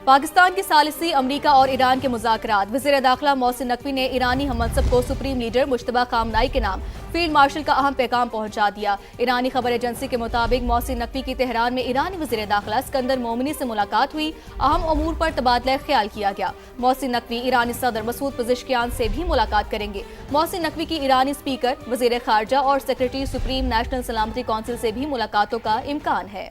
پاکستان کے ثالثی امریکہ اور ایران کے مذاکرات۔ وزیر داخلہ محسن نقوی نے ایرانی ہم منصب کو سپریم لیڈر مجتبی خامنہئی کے نام فیلڈ مارشل کا اہم پیغام پہنچا دیا۔ ایرانی خبر ایجنسی کے مطابق محسن نقوی کی تہران میں ایرانی وزیر داخلہ اسکندر مومنی سے ملاقات ہوئی، اہم امور پر تبادلہ خیال کیا گیا۔ محسن نقوی ایرانی صدر مسعود پزشکیان سے بھی ملاقات کریں گے۔ محسن نقوی کی ایرانی اسپیکر، وزیر خارجہ اور سیکریٹری سپریم نیشنل سلامتی کونسل سے بھی ملاقاتوں کا امکان ہے۔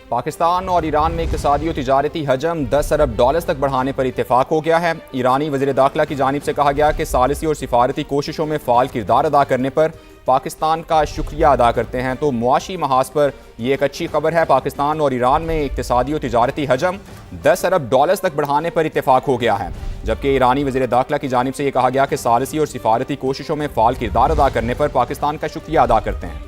پاکستان اور ایران میں اقتصادی و تجارتی حجم 10 ارب ڈالرز تک بڑھانے پر اتفاق ہو گیا ہے۔ ایرانی وزیر داخلہ کی جانب سے کہا گیا کہ ثالثی اور سفارتی کوششوں میں فعال کردار ادا کرنے پر پاکستان کا شکریہ ادا کرتے ہیں، تو معاشی محاذ پر یہ ایک اچھی خبر ہے۔ پاکستان اور ایران میں اقتصادی و تجارتی حجم 10 ارب ڈالرز تک بڑھانے پر اتفاق ہو گیا ہے، جبکہ ایرانی وزیر داخلہ کی جانب سے یہ کہا گیا کہ ثالثی اور سفارتی کوششوں میں فعال کردار ادا کرنے پر پاکستان کا شکریہ ادا کرتے ہیں۔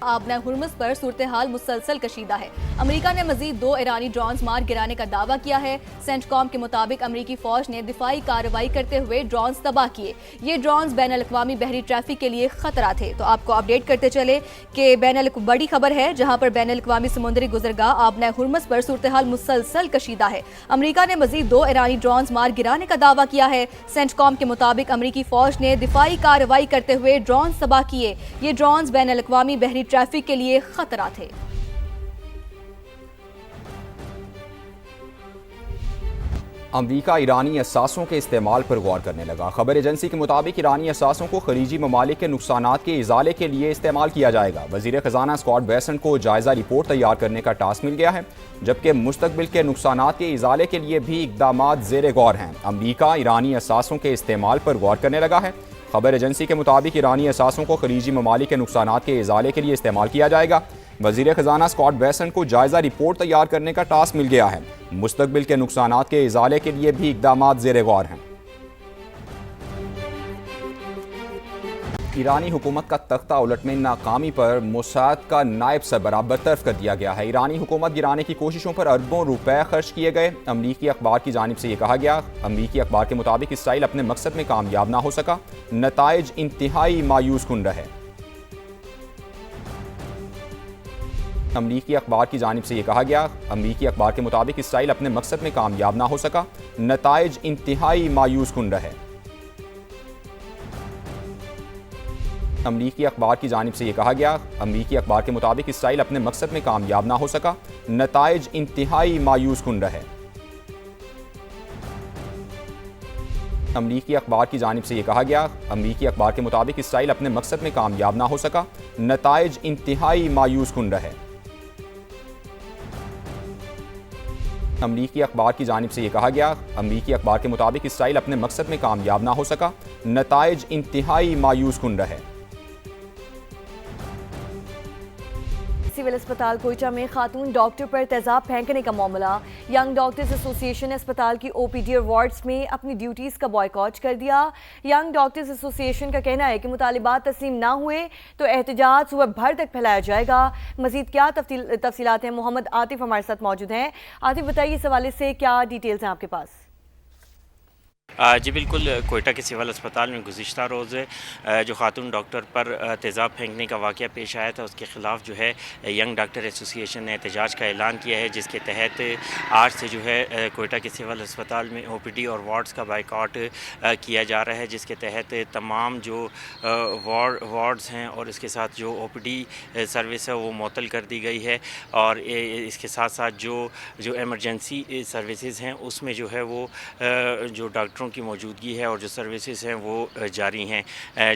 آبنہ ہرمز پر صورتحال مسلسل کشیدہ ہے۔ امریکہ نے مزید 2 ایرانی ڈرونز مار گرانے کا دعویٰ کیا ہے۔ سینٹ کام کے مطابق امریکی فوج نے دفاعی کارروائی کرتے ہوئے ڈرونز تباہ کیے۔ یہ ڈرونز بین الاقوامی بحری ٹریفک کے لیے خطرہ تھے۔ تو آپ کو اپڈیٹ کرتے چلے کہ بڑی خبر ہے جہاں پر بین الاقوامی سمندری گزرگاہ آبنہ ہرمز پر صورتحال مسلسل کشیدہ ہے۔ امریکہ نے مزید 2 ایرانی ڈرونز مار گرانے کا دعویٰ کیا ہے۔ سینٹ کام کے مطابق امریکی فوج نے دفاعی کارروائی کرتے ہوئے ڈرونز تباہ کیے۔ یہ ڈرونز بین الاقوامی بحری ٹریفک کے لیے خطرہ تھے۔ امریکہ ایرانی اثاثوں کے استعمال پر غور کرنے لگا۔ خبر ایجنسی کے مطابق ایرانی اثاثوں کو خلیجی ممالک کے نقصانات کے ازالے کے لیے استعمال کیا جائے گا۔ وزیر خزانہ اسکاٹ بیسنٹ کو جائزہ رپورٹ تیار کرنے کا ٹاسک مل گیا ہے، جبکہ مستقبل کے نقصانات کے ازالے کے لیے بھی اقدامات زیر غور ہیں۔ امریکہ ایرانی اثاثوں کے استعمال پر غور کرنے لگا ہے۔ خبر ایجنسی کے مطابق ایرانی اثاثوں کو خلیجی ممالک کے نقصانات کے ازالے کے لیے استعمال کیا جائے گا۔ وزیر خزانہ اسکاٹ بیسنٹ کو جائزہ رپورٹ تیار کرنے کا ٹاسک مل گیا ہے۔ مستقبل کے نقصانات کے ازالے کے لیے بھی اقدامات زیر غور ہیں۔ ایرانی حکومت کا تختہ الٹ میں ناکامی پر موساد کا نائب سربراہ برطرف کر دیا گیا ہے۔ ایرانی حکومت گرانے کی کوششوں پر اربوں روپے خرچ کیے گئے۔ امریکی اخبار کی جانب سے یہ کہا گیا۔ امریکی اخبار کے مطابق اسرائیل اپنے مقصد میں کامیاب نہ ہو سکا، نتائج انتہائی مایوس کن رہے۔ امریکی اخبار کی جانب سے یہ کہا گیا۔ امریکی اخبار کے مطابق اسرائیل اپنے مقصد میں کامیاب نہ ہو سکا، نتائج انتہائی مایوس کن رہے۔ امریکی اخبار کی جانب سے یہ کہا گیا۔ امریکی اخبار کے مطابق اسرائیل اپنے مقصد میں کامیاب نہ ہو سکا، نتائج انتہائی مایوس کن رہے۔ امریکی اخبار کی جانب سے یہ کہا گیا۔ امریکی اخبار کے مطابق اسرائیل اپنے مقصد میں کامیاب نہ ہو سکا، نتائج انتہائی مایوس کن رہے۔ امریکی اخبار کی جانب سے یہ کہا گیا۔ امریکی اخبار کے مطابق اسرائیل اپنے مقصد میں کامیاب نہ ہو سکا، نتائج انتہائی مایوس کن رہے۔ سول اسپتال کوئٹہ میں خاتون ڈاکٹر پر تیزاب پھینکنے کا معاملہ۔ ینگ ڈاکٹرز ایسوسی ایشن نے اسپتال کی او پی ڈی اور وارڈز میں اپنی ڈیوٹیز کا بائیکاٹ کر دیا۔ ینگ ڈاکٹرز ایسوسی ایشن کا کہنا ہے کہ مطالبات تسلیم نہ ہوئے تو احتجاج صبح بھر تک پھیلایا جائے گا۔ مزید کیا تفصیلات ہیں؟ محمد عاطف ہمارے ساتھ موجود ہیں۔ عاطف بتائیے اس حوالے سے کیا ڈیٹیلز ہیں آپ کے پاس؟ جی بالکل، کوئٹہ کے سول اسپتال میں گزشتہ روز جو خاتون ڈاکٹر پر تیزاب پھینکنے کا واقعہ پیش آیا تھا، اس کے خلاف جو ہے ینگ ڈاکٹر ایسوسی ایشن نے احتجاج کا اعلان کیا ہے، جس کے تحت آج سے جو ہے کوئٹہ کے سول اسپتال میں او پی ڈی اور وارڈز کا بائیکاٹ کیا جا رہا ہے، جس کے تحت تمام جو وارڈز ہیں اور اس کے ساتھ جو او پی ڈی سروس ہے وہ معطل کر دی گئی ہے، اور اس کے ساتھ ساتھ جو ایمرجنسی سروسز ہیں اس میں جو ہے وہ جو ڈاکٹروں کی موجودگی ہے اور جو سروسز ہیں وہ جاری ہیں۔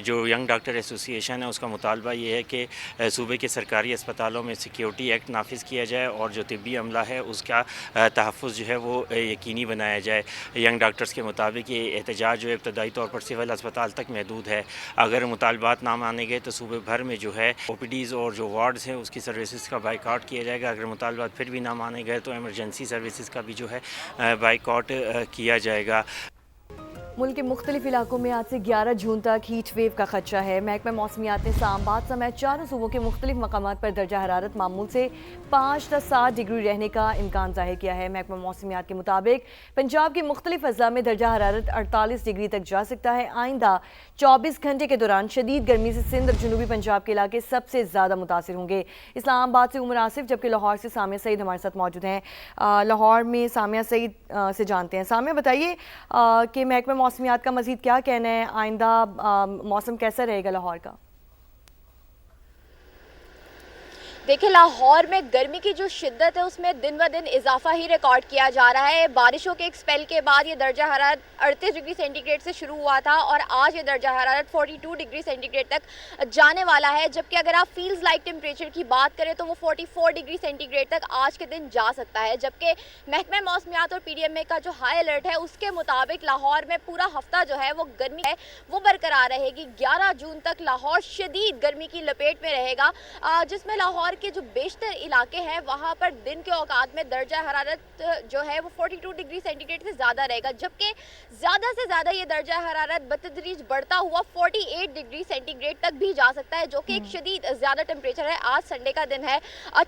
جو ینگ ڈاکٹر ایسوسی ایشن ہے اس کا مطالبہ یہ ہے کہ صوبے کے سرکاری اسپتالوں میں سیکیورٹی ایکٹ نافذ کیا جائے اور جو طبی عملہ ہے اس کا تحفظ جو ہے وہ یقینی بنایا جائے۔ ینگ ڈاکٹرز کے مطابق یہ احتجاج جو ہے ابتدائی طور پر سول اسپتال تک محدود ہے۔ اگر مطالبات نہ مانے گئے تو صوبے بھر میں جو ہے او پی ڈیز اور جو وارڈز ہیں اس کی سروسز کا بائیکاٹ کیا جائے گا۔ اگر مطالبات پھر بھی نہ مانے گئے تو ایمرجنسی سروسز کا بھی جو ہے بائیکاٹ کیا جائے گا۔ ملک کے مختلف علاقوں میں آج سے 11 جون تک ہیٹ ویو کا خدشہ ہے۔ محکمہ موسمیات نے اسلام آباد سمیت 4 صوبوں کے مختلف مقامات پر درجہ حرارت معمول سے 5 تا 7 ڈگری رہنے کا امکان ظاہر کیا ہے۔ محکمہ موسمیات کے مطابق پنجاب کے مختلف اضلاع میں درجہ حرارت 48 ڈگری تک جا سکتا ہے۔ آئندہ 24 گھنٹے کے دوران شدید گرمی سے سندھ اور جنوبی پنجاب کے علاقے سب سے زیادہ متاثر ہوں گے۔ اسلام آباد سے عمر آصف جبکہ لاہور سے سامیہ سعید ہمارے ساتھ موجود ہیں۔ لاہور میں سامیہ سعید سے جانتے ہیں۔ سامیہ بتائیے کہ محکمہ موسمیات کا مزید کیا کہنا ہے، آئندہ موسم کیسا رہے گا لاہور کا؟ دیکھیں لاہور میں گرمی کی جو شدت ہے اس میں دن بہ دن اضافہ ہی ریکارڈ کیا جا رہا ہے۔ بارشوں کے ایک سپیل کے بعد یہ درجہ حرارت 38 ڈگری سینٹی گریڈ سے شروع ہوا تھا اور آج یہ درجہ حرارت 42 ڈگری سینٹی گریڈ تک جانے والا ہے، جبکہ اگر آپ فیلز لائک ٹیمپریچر کی بات کریں تو وہ 44 ڈگری سینٹی گریڈ تک آج کے دن جا سکتا ہے۔ جبکہ محکمہ موسمیات اور پی ڈی ایم اے کا جو ہائی الرٹ ہے اس کے مطابق لاہور میں پورا ہفتہ جو ہے وہ گرمی ہے وہ برقرار رہے گی۔ 11 جون تک لاہور شدید گرمی کی لپیٹ میں رہے گا، جس میں لاہور کے جو بیشتر علاقے ہیں وہاں پر دن کے اوقات میں درجہ حرارت جو ہے وہ 42 ڈگری سینٹی گریڈ سے زیادہ رہے گا، جبکہ زیادہ سے زیادہ یہ درجہ حرارت بتدریج بڑھتا ہوا 48 ڈگری سینٹی گریڈ تک بھی جا سکتا ہے، جو کہ ایک شدید زیادہ ٹیمپریچر ہے۔ آج سنڈے کا دن ہے،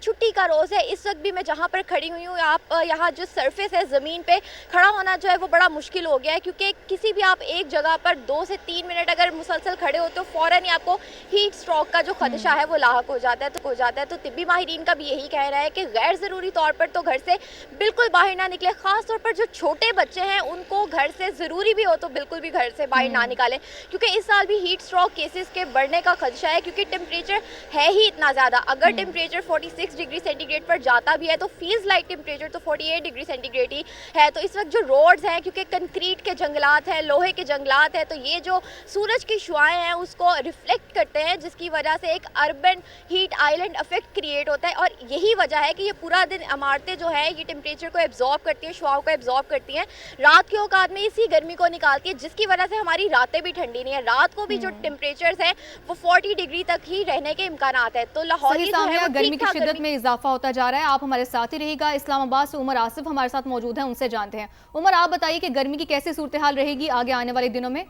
چھٹی کا روز ہے۔ اس وقت بھی میں جہاں پر کھڑی ہوئی ہوں، آپ یہاں جو سرفیس ہے زمین پہ کھڑا ہونا جو ہے وہ بڑا مشکل ہو گیا ہے، کیونکہ کسی بھی آپ ایک جگہ پر 2 سے 3 منٹ اگر مسلسل کھڑے ہو تو فوراً ہی آپ کو ہیٹ اسٹروک کا جو خدشہ ہے وہ لاحق ہو جاتا ہے۔ تو طبی ماہرین کا بھی یہی کہنا ہے کہ غیر ضروری طور پر تو گھر سے بالکل باہر نہ نکلے، خاص طور پر جو چھوٹے بچے ہیں ان کو گھر سے ضروری بھی ہو تو بالکل بھی گھر سے باہر نہ نکالیں، کیونکہ اس سال بھی ہیٹ اسٹروک کیسز کے بڑھنے کا خدشہ ہے، کیونکہ ٹیمپریچر ہے ہی اتنا زیادہ۔ اگر ٹیمپریچر 46 ڈگری سینٹی گریڈ پر جاتا بھی ہے تو فیلز لائک ٹیمپریچر تو 48 ڈگری سینٹی گریڈ ہی ہے۔ تو اس وقت جو روڈز ہیں، کیونکہ کنکریٹ کے جنگلات ہیں، لوہے کے جنگلات ہیں، تو یہ جو سورج کی شعاعیں ہیں اس کو ریفلیکٹ کرتے ہیں، جس کی وجہ سے ایک urban heat island effect create ہوتا ہے، اور یہی وجہ ہے کہ یہ پورا دن عمارتیں جو ہے یہ ٹیمپریچر کو ایبزارب کرتی ہیں، شعاعوں کو ایبزارب کرتی ہیں، رات کے اوقات میں اسی گرمی کو نکالتی ہے، جس کی وجہ سے ہماری راتیں بھی ٹھنڈی نہیں ہیں۔ رات کو بھی جو ٹیمپریچرز ہیں وہ 40 ڈگری تک ہی رہنے کے امکانات ہیں۔ تو لاہور صحیح سامیہ، گرمی کی شدت میں اضافہ ہوتا جا رہا ہے۔ آپ ہمارے ساتھ ہی رہے گا۔ اسلام آباد سے عمر آصف ہمارے ساتھ موجود ہیں، ان سے جانتے ہیں۔ عمر، آپ بتائیے کہ گرمی کی کیسی صورتحال رہے گی آگے آنے والے دنوں میں؟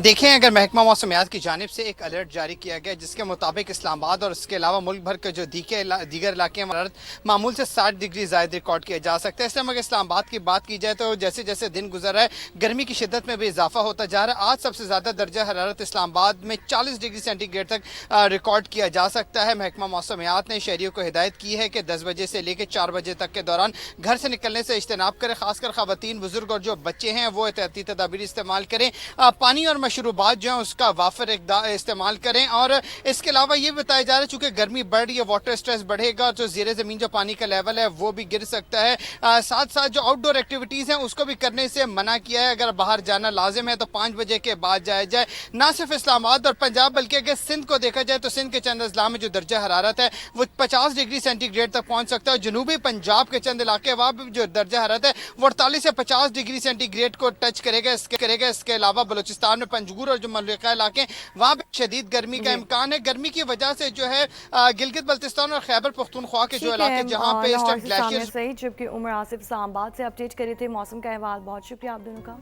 دیکھیں، اگر محکمہ موسمیات کی جانب سے ایک الرٹ جاری کیا گیا جس کے مطابق اسلام آباد اور اس کے علاوہ ملک بھر کے جو دیگر علاقے میں حرارت معمول سے 60 ڈگری زائد ریکارڈ کیا جا سکتا ہے۔ اس لیے اگر اسلام آباد کی بات کی جائے تو جیسے جیسے دن گزر رہا ہے گرمی کی شدت میں بھی اضافہ ہوتا جا رہا ہے۔ آج سب سے زیادہ درجہ حرارت اسلام آباد میں 40 ڈگری سینٹی گریڈ تک ریکارڈ کیا جا سکتا ہے۔ محکمہ موسمیات نے شہریوں کو ہدایت کی ہے کہ 10 بجے سے لے کے 4 بجے تک کے دوران گھر سے نکلنے سے اجتناب کریں، خاص کر خواتین، بزرگ اور جو بچے ہیں وہ احتیاطی تدابیر استعمال کریں۔ پانی اور مشروبات جو ہیں اس کا وافر استعمال کریں، اور اس کے علاوہ یہ بتایا جا رہا ہے چونکہ گرمی بڑھ رہی ہے، واٹر سٹریس بڑھے گا تو زیر زمین جو پانی کا لیول ہے وہ بھی گر سکتا ہے۔ ساتھ ساتھ جو آؤٹ ڈور ایکٹیویٹیز ہیں اس کو بھی کرنے سے منع کیا ہے۔ اگر باہر جانا لازم ہے تو 5 بجے کے بعد جایا جائے۔ نہ صرف اسلام آباد اور پنجاب بلکہ اگر سندھ کو دیکھا جائے تو سندھ کے چند اضلاع میں جو درجہ حرارت ہے وہ 50 ڈگری سینٹی گریڈ تک پہنچ سکتا ہے۔ جنوبی پنجاب کے چند علاقے وہاں بھی جو درجہ حرارت ہے وہ 48 سے 50 ڈگری سینٹی گریڈ کو ٹچ کرے گا۔ اس کے علاوہ بلوچستان میں پنجگور اور جو ملکہ علاقے وہاں پہ شدید گرمی کا امکان ہے۔ گرمی کی وجہ سے جو ہے گلگت بلتستان اور خیبر پختونخوا کے جو علاقے جہاں پہ اس ٹائم گلیشیئرز، جبکہ عمر آصف اسلام آباد سے اپڈیٹ کرے تھے موسم کا احوال۔ بہت شکریہ آپ دونوں کا۔